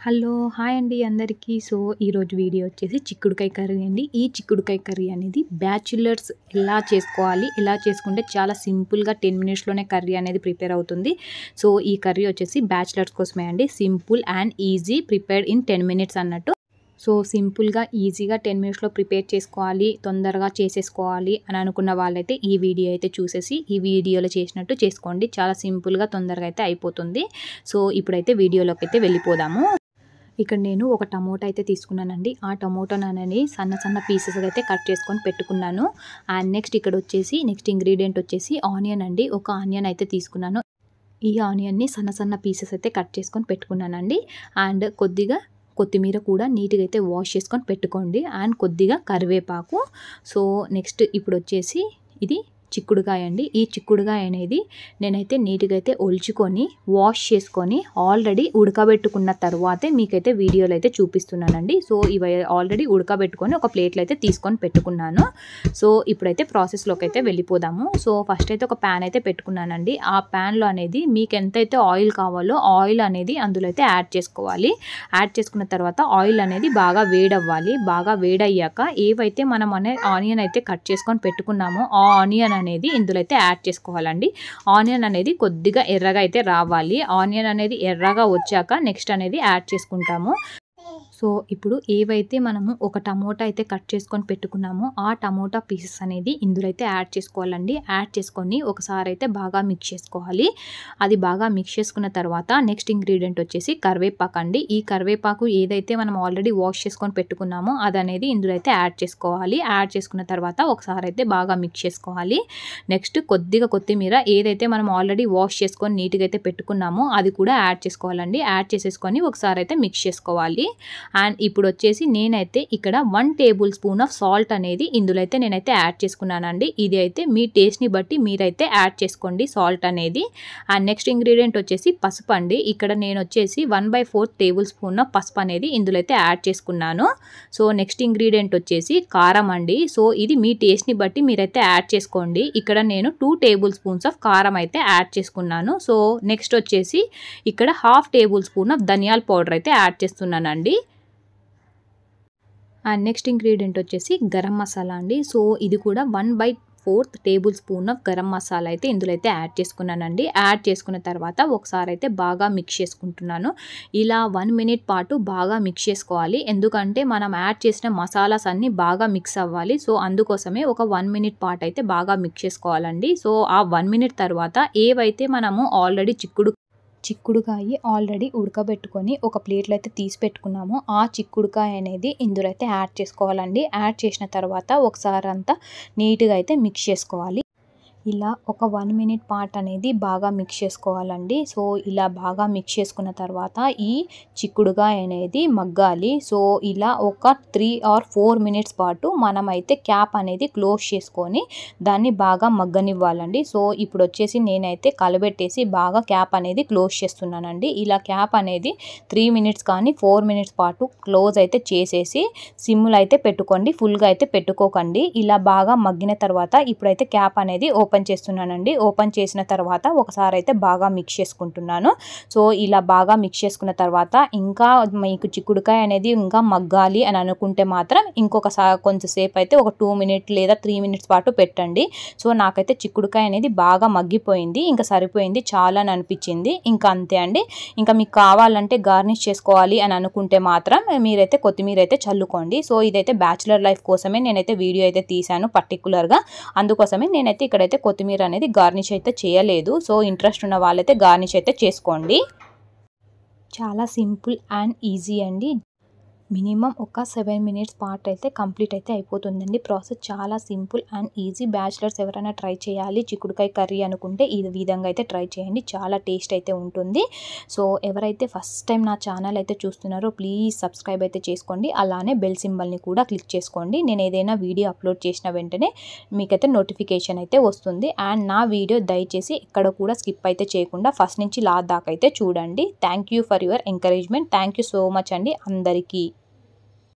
Hello! Hi అండి అందరికీ. ఈరోజు వీడియో వచ్చేసి చిక్కుడుకాయ కర్రీ అండి. ఈ చిక్కుడుకాయ కర్రీ అనేది బ్యాచిలర్స్ ఎలా చేసుకోవాలి, ఎలా చేసుకుంటే చాలా సింపుల్‌గా 10 మినిట్స్‌లోనే కర్రీ అనేది ప్రిపేర్ అవుతుంది. ఈ కర్రీ వచ్చేసి బ్యాచిలర్స్ కోసమే అండి. Simple and easy prepared in 10 minutes అన్నట్టు. సింపుల్‌గా, ఈజీగా 10 మినిట్స్‌లో ప్రిపేర్ చేసుకోవాలి, తొందరగా చేసేసుకోవాలి అని అనుకున్న వాళ్ళైతే ఈ వీడియో అయితే చూసేసి, ఈ వీడియోలో చేసినట్టు చేసుకోండి. చాలా సింపుల్‌గా, తొందరగా అయితే అయిపోతుంది. ఇప్పుడైతే వీడియోలోకి అయితే వెళ్ళిపోదాము. ఇక్కడ నేను ఒక టమోటా అయితే తీసుకున్నానండి. ఆ టమోటాననేది సన్న సన్న పీసెస్‌గా అయితే కట్ చేసుకొని పెట్టుకున్నాను. అండ్ నెక్స్ట్ ఇంగ్రీడియంట్ వచ్చేసి ఆనియన్ అండి. ఒక ఆనియన్ అయితే తీసుకున్నాను. ఈ ఆనియన్‌ని సన్న సన్న పీసెస్ అయితే కట్ చేసుకొని పెట్టుకున్నానండి. అండ్ కొద్దిగా కొత్తిమీర కూడా నీట్‌గా అయితే వాష్ చేసుకొని పెట్టుకోండి. అండ్ కొద్దిగా కరివేపాకు. నెక్స్ట్ ఇప్పుడొచ్చేసి ఇది చిక్కుడుకాయ అండి. ఈ చిక్కుడుకాయ అనేది నేనైతే నీట్‌గా అయితే ఒలుచుకొని, వాష్ చేసుకొని, ఆల్రెడీ ఉడకబెట్టుకున్న తర్వాతే మీకైతే వీడియోలో అయితే చూపిస్తున్నానండి. ఇవి ఆల్రెడీ ఉడకబెట్టుకొని ఒక ప్లేట్‌లో అయితే తీసుకొని పెట్టుకున్నాను. ఇప్పుడైతే ప్రాసెస్‌లోకి అయితే వెళ్ళిపోదాము. ఫస్ట్ అయితే ఒక ప్యాన్ అయితే పెట్టుకున్నానండి. ఆ ప్యాన్‌లో అనేది మీకు ఎంతైతే ఆయిల్ కావాలో ఆయిల్ అనేది అందులో అయితే యాడ్ చేసుకోవాలి. యాడ్ చేసుకున్న తర్వాత ఆయిల్ అనేది బాగా వేడవ్వాలి. బాగా వేడయ్యాక ఏవైతే మనం ఆనియన్ అయితే కట్ చేసుకొని పెట్టుకున్నామో ఆ ఆనియన్ అనేది ఇందులో అయితే యాడ్ చేసుకోవాలండి. ఆనియన్ అనేది కొద్దిగా ఎర్రగా అయితే రావాలి. ఆనియన్ అనేది ఎర్రగా వచ్చాక నెక్స్ట్ అనేది యాడ్ చేసుకుంటాము. ఇప్పుడు ఏవైతే మనము ఒక టమోటా అయితే కట్ చేసుకొని పెట్టుకున్నామో ఆ టమోటా పీసెస్ అనేది ఇందులో అయితే యాడ్ చేసుకోవాలండి. యాడ్ చేసుకొని ఒకసారి అయితే బాగా మిక్స్ చేసుకోవాలి. అది బాగా మిక్స్ చేసుకున్న తర్వాత నెక్స్ట్ ఇంగ్రీడియంట్ వచ్చేసి కరివేపాకు అండి. ఈ కరివేపాకు ఏదైతే మనం ఆల్రెడీ వాష్ చేసుకొని పెట్టుకున్నామో అదనేది ఇందులో అయితే యాడ్ చేసుకోవాలి. యాడ్ చేసుకున్న తర్వాత ఒకసారి అయితే బాగా మిక్స్ చేసుకోవాలి. నెక్స్ట్ కొద్దిగా కొత్తిమీర ఏదైతే మనం ఆల్రెడీ వాష్ చేసుకొని నీట్‌గా అయితే పెట్టుకున్నామో అది కూడా యాడ్ చేసుకోవాలండి. యాడ్ చేసేసుకొని ఒకసారి అయితే మిక్స్ చేసుకోవాలి. అండ్ ఇప్పుడు వచ్చేసి నేనైతే ఇక్కడ 1 టేబుల్ స్పూన్ ఆఫ్ సాల్ట్ అనేది ఇందులో అయితే నేనైతే యాడ్ చేసుకున్నానండి. ఇది అయితే మీ టేస్ట్‌ని బట్టి మీరైతే యాడ్ చేసుకోండి సాల్ట్ అనేది. అండ్ నెక్స్ట్ ఇంగ్రీడియంట్ వచ్చేసి పసుపు అండి. ఇక్కడ నేను వచ్చేసి 1/4 టేబుల్ స్పూన్ ఆఫ్ పసుపు అనేది ఇందులో అయితే యాడ్ చేసుకున్నాను. నెక్స్ట్ ఇంగ్రీడియంట్ వచ్చేసి కారం అండి. ఇది మీ టేస్ట్‌ని బట్టి మీరైతే యాడ్ చేసుకోండి. ఇక్కడ నేను 2 టేబుల్ స్పూన్స్ ఆఫ్ కారం అయితే యాడ్ చేసుకున్నాను. నెక్స్ట్ వచ్చేసి ఇక్కడ 1/2 టేబుల్ స్పూన్ ఆఫ్ ధనియాల పౌడర్ అయితే యాడ్ చేస్తున్నానండి. అండ్ నెక్స్ట్ ఇంగ్రీడియంట్ వచ్చేసి గరం మసాలా అండి. ఇది కూడా 1/4 table spoon of garam masala అయితే ఇందులో అయితే యాడ్ చేసుకున్నానండి. యాడ్ చేసుకున్న తర్వాత ఒకసారి అయితే బాగా మిక్స్ చేసుకుంటున్నాను. ఇలా 1 మినిట్ పాటు బాగా మిక్స్ చేసుకోవాలి. ఎందుకంటే మనం యాడ్ చేసిన మసాలాస్ అన్నీ బాగా మిక్స్ అవ్వాలి. అందుకోసమే ఒక 1 మినిట్ పాటు అయితే బాగా మిక్స్ చేసుకోవాలండి. ఆ 1 మినిట్ తర్వాత ఏవైతే మనము ఆల్రెడీ చిక్కుడుకాయ ఆల్రెడీ ఉడకబెట్టుకొని ఒక ప్లేట్లో అయితే తీసి పెట్టుకున్నాము. ఆ చిక్కుడుకాయ అనేది ఇందులో అయితే యాడ్ చేసుకోవాలండి. యాడ్ చేసిన తర్వాత ఒకసారి అంతా నీట్‌గా అయితే మిక్స్ చేసుకోవాలి. ఇలా ఒక 1 మినిట్ పాటు అనేది బాగా మిక్స్ చేసుకోవాలండి. ఇలా బాగా మిక్స్ చేసుకున్న తర్వాత ఈ చిక్కుడుకాయ అనేది మగ్గాలి. ఇలా ఒక 3 ఆర్ 4 మినిట్స్ పాటు మనమైతే క్యాప్ అనేది క్లోజ్ చేసుకొని దాన్ని బాగా మగ్గనివ్వాలండి. ఇప్పుడు వచ్చేసి నేనైతే కలబెట్టేసి బాగా క్యాప్ అనేది క్లోజ్ చేస్తున్నానండి. ఇలా క్యాప్ అనేది 3 మినిట్స్ కానీ 4 మినిట్స్ పాటు క్లోజ్ అయితే చేసేసి సిమ్‌లో అయితే పెట్టుకోండి. ఫుల్‌గా అయితే పెట్టుకోకండి. ఇలా బాగా మగ్గిన తర్వాత ఇప్పుడైతే క్యాప్ అనేది ఓపెన్ చేస్తున్నానండి. ఓపెన్ చేసిన తర్వాత ఒకసారి అయితే బాగా మిక్స్ చేసుకుంటున్నాను. ఇలా బాగా మిక్స్ చేసుకున్న తర్వాత ఇంకా మీకు చిక్కుడుకాయ అనేది ఇంకా మగ్గాలి అని అనుకుంటే మాత్రం కొంచెంసేపు అయితే ఒక 2 మినిట్స్ లేదా 3 మినిట్స్ పాటు పెట్టండి. నాకైతే చిక్కుడుకాయ అనేది బాగా మగ్గిపోయింది. ఇంకా సరిపోయింది చాలా అని అనిపించింది. ఇంకా అంతే అండి. ఇంకా మీకు కావాలంటే గార్నిష్ చేసుకోవాలి అని అనుకుంటే మాత్రం మీరైతే కొత్తిమీర అయితే చల్లుకోండి. ఇదైతే బ్యాచిలర్ లైఫ్ కోసమే నేనైతే వీడియో అయితే తీశాను పర్టికులర్‌గా. అందుకోసమే నేనైతే ఇక్కడైతే కొత్తిమీర అనేది గార్నిష్ అయితే చేయలేదు. ఇంట్రెస్ట్ ఉన్న వాళ్ళైతే గార్నిష్ అయితే చేసుకోండి. చాలా సింపుల్ అండ్ ఈజీ అండి. మినిమం ఒక 7 మినిట్స్ పాటు అయితే కంప్లీట్ అయితే అయిపోతుందండి. ప్రాసెస్ చాలా సింపుల్ అండ్ ఈజీ. బ్యాచిలర్స్ ఎవరైనా ట్రై చేయాలి చిక్కుడుకాయ కర్రీ అనుకుంటే ఈ విధంగా అయితే ట్రై చేయండి. చాలా టేస్ట్ అయితే ఉంటుంది. ఎవరైతే ఫస్ట్ టైం నా ఛానల్ అయితే చూస్తున్నారో ప్లీజ్ సబ్స్క్రైబ్ అయితే చేసుకోండి. అలానే బెల్ సింబల్ని కూడా క్లిక్ చేసుకోండి. నేను ఏదైనా వీడియో అప్లోడ్ చేసిన వెంటనే మీకైతే నోటిఫికేషన్ అయితే వస్తుంది. అండ్ నా వీడియో దయచేసి ఎక్కడ కూడా స్కిప్ అయితే చేయకుండా ఫస్ట్ నుంచి లాస్ట్ దాకా అయితే చూడండి. Thank you for your encouragement. Thank you so much అండి అందరికీ.